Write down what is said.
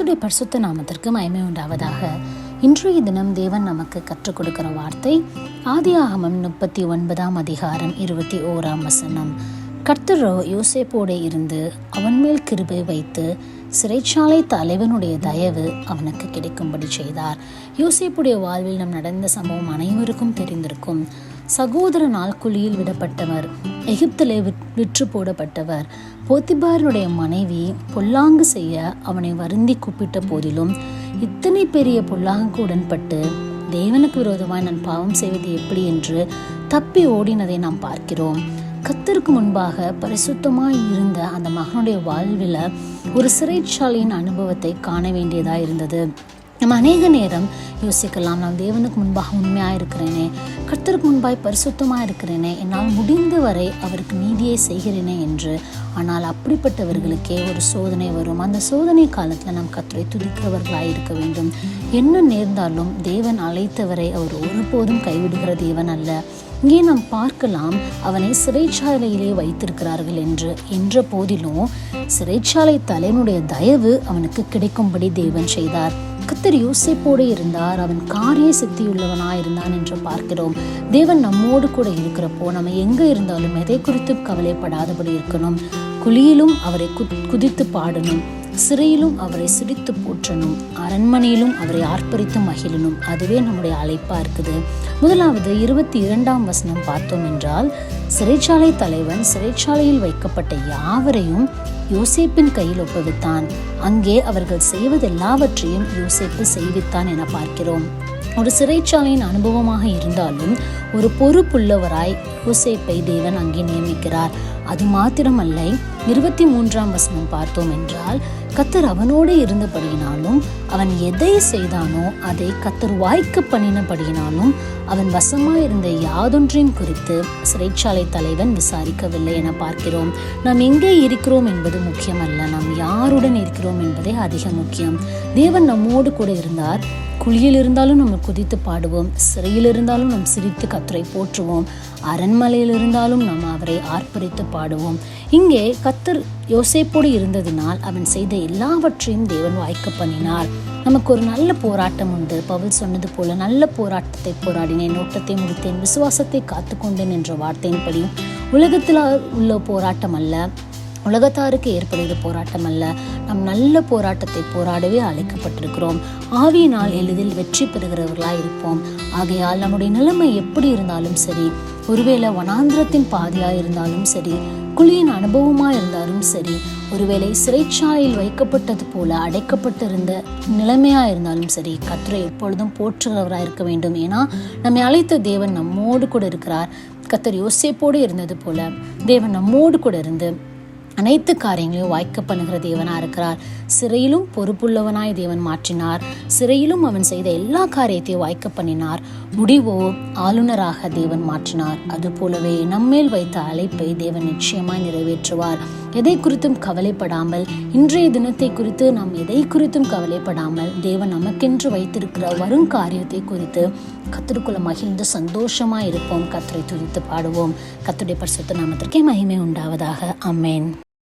கர்த்தருடைய பரிசுத்த நாமத்திற்கு மகிமை உண்டாவதாக. இன்றைய தினம் தேவன் நமக்கு கற்றுக் கொடுக்கிற வார்த்தை ஆதியாகமம் 39 அதிகாரம் 21 கர்த்தர் யோசேப்போடு இருந்து அவன் மேல் கிருபை வைத்து சிறைச்சாலை தலைவனுடைய தயவு அவனுக்கு கிடைக்கும்படி செய்தார். யோசேப்புடைய வாழ்வில் நம் நடந்த சம்பவம் அனைவருக்கும் தெரிந்திருக்கும். சகோதரனால் குழியில் விடப்பட்டவர், எகிப்திலே விற்று போடப்பட்டவர், போத்திபாரனுடைய மனைவி பொல்லாங்கு செய்ய அவனை வருந்தி கூப்பிட்ட போதிலும் இத்தனை பெரிய பொல்லாங்குக்கு உடன்பட்டு தேவனுக்கு விரோதமாய் நான் பாவம் செய்வது எப்படி என்று தப்பி ஓடினதை நாம் பார்க்கிறோம். கர்த்தருக்கு முன்பாக பரிசுத்தமாய் இருந்த அந்த மகனுடைய வாழ்வில் ஒரு சிறைச்சாலையின் அனுபவத்தை காண வேண்டியதாக இருந்தது. நம்ம அநேக நேரம் யோசிக்கலாம், நான் தேவனுக்கு முன்பாக உண்மையாக இருக்கிறேனே, கர்த்தருக்கு முன்பாய் பரிசுத்தமாக இருக்கிறேனே, என்னால் முடிந்த வரை அவருக்கு நீதியை செய்கிறேனே என்று. ஆனால் அப்படிப்பட்டவர்களுக்கே ஒரு சோதனை வரும். அந்த சோதனை காலத்தில் நாம் கர்த்தரை துதிக்கிறவர்களாக இருக்க வேண்டும். என்ன நேர்ந்தாலும் தேவன் அழைத்தவரை அவர் ஒருபோதும் கைவிடுகிற தேவன் அல்ல. இங்கே நாம் பார்க்கலாம், அவனை சிறைச்சாலையிலே வைத்திருக்கிறார்கள் என்ற போதிலும் சிறைச்சாலை தலைவனுடைய தயவு அவனுக்கு கிடைக்கும்படி தேவன் செய்தார். கர்த்தர் யோசேப்போடு இருந்தார், அவன் காரிய சித்தியுள்ளவனாய் இருந்தான் என்று பார்க்கிறோம். தேவன் நம்மோடு கூட இருக்கிறப்போ நம்ம எங்கே இருந்தாலும் எதை குறித்து கவலைப்படாதபடி இருக்கணும். குழியிலும் அவரை குதித்து பாடணும், சிறையிலும் அவரை சிரித்து போற்றணும், அரண்மனையிலும் அவரை ஆர்ப்பரித்து மகிழணும். அதுவே நம்முடைய அழைப்பா இருக்குது. முதலாவது 22 பார்த்தோம் என்றால், சிறைச்சாலை தலைவன் சிறைச்சாலையில் வைக்கப்பட்ட யாவரையும் யோசேப்பின் கையில் ஒப்புவித்தான். அங்கே அவர்கள் செய்வதெல்லாவற்றையும் யோசேப்பு செய்வித்தான் என பார்க்கிறோம். ஒரு சிறைச்சாலையின் அனுபவமாக இருந்தாலும் ஒரு பொறுப்புள்ளவராய் யோசேப்பை தேவன் அங்கே நியமிக்கிறார். அது மாத்திரமல்ல, 23 பார்த்தோம் என்றால், கர்த்தர் அவனோடு இருந்தபடியினாலும் அவன் எதை செய்தானோ அதை கர்த்தர் வாய்க்க பண்ணினபடியினாலும் அவன் வசமாயிருந்த யாதொன்றையும் குறித்து சிறைச்சாலை தலைவன் விசாரிக்கவில்லை என பார்க்கிறோம். நாம் எங்கே இருக்கிறோம் என்பது முக்கியமல்ல, நாம் யாருடன் இருக்கிறோம் என்பதே அதிக முக்கியம். தேவன் நம்மோடு கூட இருந்தார். குழியில் இருந்தாலும் நம்ம குதித்து பாடுவோம், சிறையில் இருந்தாலும் நாம் சிரித்து கர்த்தரை போற்றுவோம், அரண்மனையில் இருந்தாலும் நாம் அவரை ஆர்ப்பரித்து பாடுவோம். இங்கே கர்த்தர் யோசேப்போடு இருந்ததினால் அவன் செய்த எல்லாவற்றையும் தேவன் வாய்க்க பண்ணினார். நமக்கு ஒரு நல்ல போராட்டம் உண்டு. பவுல் சொன்னது போல, நல்ல போராட்டத்தை போராடினேன், ஓட்டத்தை முடித்தேன், விசுவாசத்தை காத்துக்கொண்டேன் என்ற வார்த்தையின்படி உலகத்தில் உள்ள போராட்டம் அல்ல, உலகத்தாருக்கு ஏற்படுகிற போராட்டம் அல்ல, நம் நல்ல போராட்டத்தை போராடவே அழைக்கப்பட்டிருக்கிறோம். ஆவியினால் எளிதில் வெற்றி பெறுகிறவர்களாக இருப்போம். ஆகையால் நம்முடைய நிலைமை எப்படி இருந்தாலும் சரி, ஒருவேளை வனாந்திரத்தின் பாதையாக இருந்தாலும் சரி, குழியின் அனுபவமாக இருந்தாலும் சரி, ஒருவேளை சிறைச்சாலையில் வைக்கப்பட்டது போல அடைக்கப்பட்டிருந்த நிலைமையாக இருந்தாலும் சரி, கர்த்தரை எப்பொழுதும் போற்றுகிறவராக இருக்க வேண்டும். ஏன்னா நம்மை அழைத்த தேவன் நம்மோடு கூட இருக்கிறார். கர்த்தர் யோசேப்போடு இருந்தது போல தேவன் நம்மோடு கூட இருந்து அனைத்து காரியங்களையும் வாய்க்க பண்ணுகிற தேவனாக இருக்கிறார். சிறையிலும் பொறுப்புள்ளவனாய் தேவன் மாற்றினார். சிறையிலும் அவன் செய்த எல்லா காரியத்தையும் வாய்க்க பண்ணினார். முடிவோ ஆளுநராக தேவன் மாற்றினார். அது போலவே நம்மேல் வைத்த அழைப்பை தேவன் நிச்சயமாய் நிறைவேற்றுவார். எதை குறித்தும் கவலைப்படாமல், இன்றைய தினத்தை குறித்து நாம் எதை குறித்தும் கவலைப்படாமல், தேவன் நமக்கென்று வைத்திருக்கிற வரும் காரியத்தை குறித்து கர்த்தருக்குள்ள மகிழ்ந்து சந்தோஷமாய் இருப்போம். கர்த்தரை துதித்து பாடுவோம். கர்த்தருடைய பரிசுத்த நாமத்திற்கே மகிமை உண்டாவதாக. ஆமென்.